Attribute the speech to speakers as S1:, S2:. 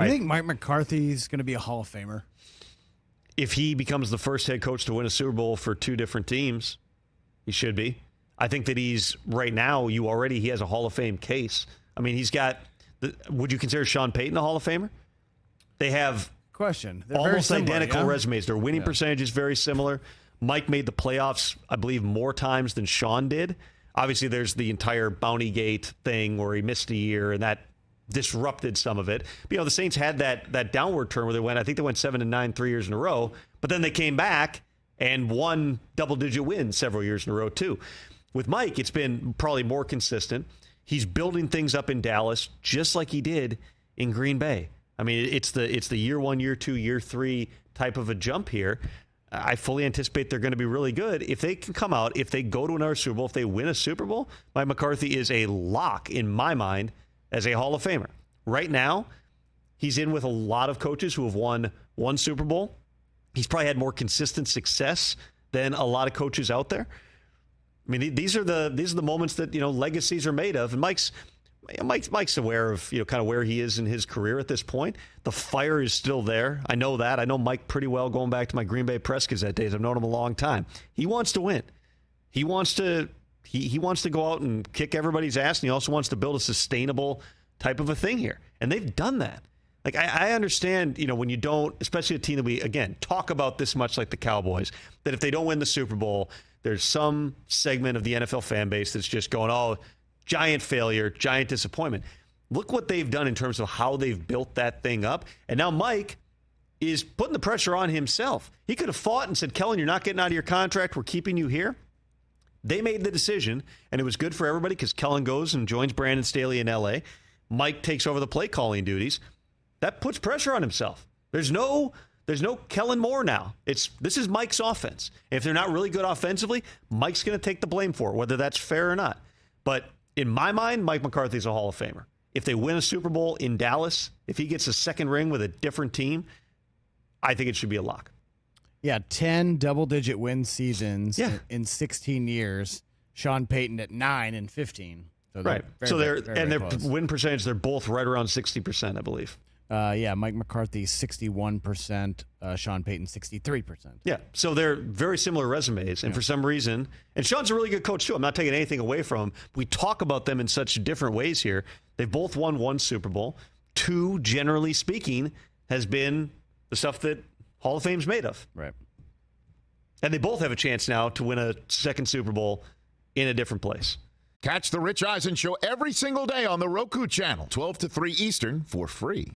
S1: I think Mike McCarthy's going to be a Hall of Famer.
S2: If he becomes the first head coach to win a Super Bowl for two different teams, he should be. I think that he's, right now, he has a Hall of Fame case. I mean, he's got, would you consider Sean Payton a Hall of Famer? They have almost identical resumes. Their winning percentage is very similar. Mike made the playoffs, I believe, more times than Sean did. Obviously, there's the entire Bounty Gate thing where he missed a year, and that disrupted some of it. But, the Saints had that downward turn where I think they went 7-9 3 years in a row, but then they came back and won double-digit wins several years in a row, too. With Mike, it's been probably more consistent. He's building things up in Dallas just like he did in Green Bay. I mean, it's the year 1, year 2, year 3 type of a jump here. I fully anticipate they're going to be really good. If they can come out, if they go to another Super Bowl, if they win a Super Bowl, Mike McCarthy is a lock in my mind as a Hall of Famer. Right now, he's in with a lot of coaches who have won one Super Bowl. He's probably had more consistent success than a lot of coaches out there. I mean, these are the moments that, legacies are made of. And Mike's aware of, kind of where he is in his career at this point. The fire is still there. I know that. I know Mike pretty well going back to my Green Bay Press Gazette days. I've known him a long time. He wants to win. He wants to go out and kick everybody's ass, and he also wants to build a sustainable type of a thing here. And they've done that. Like, I understand, when you don't, especially a team that we, again, talk about this much like the Cowboys, that if they don't win the Super Bowl, there's some segment of the NFL fan base that's just going, oh, giant failure, giant disappointment. Look what they've done in terms of how they've built that thing up. And now Mike is putting the pressure on himself. He could have fought and said, Kellen, you're not getting out of your contract. We're keeping you here. They made the decision, and it was good for everybody because Kellen goes and joins Brandon Staley in L.A. Mike takes over the play calling duties. That puts pressure on himself. There's no Kellen Moore now. This is Mike's offense. If they're not really good offensively, Mike's going to take the blame for it, whether that's fair or not. But in my mind, Mike McCarthy's a Hall of Famer. If they win a Super Bowl in Dallas, if he gets a second ring with a different team, I think it should be a lock.
S1: Yeah, 10 double-digit win seasons in 16 years. Sean Payton at 9 and 15. So
S2: right.
S1: Very
S2: their
S1: close.
S2: win percentage, they're both right around 60%, I believe.
S1: Mike McCarthy 61%, Sean Payton 63%.
S2: Yeah, so they're very similar resumes, and for some reason, and Sean's a really good coach too. I'm not taking anything away from him. We talk about them in such different ways here. They've both won one Super Bowl. 2, generally speaking, has been the stuff that Hall of Fame's made of.
S1: Right.
S2: And they both have a chance now to win a second Super Bowl in a different place.
S3: Catch the Rich Eisen Show every single day on the Roku channel, 12 to 3 Eastern, for free.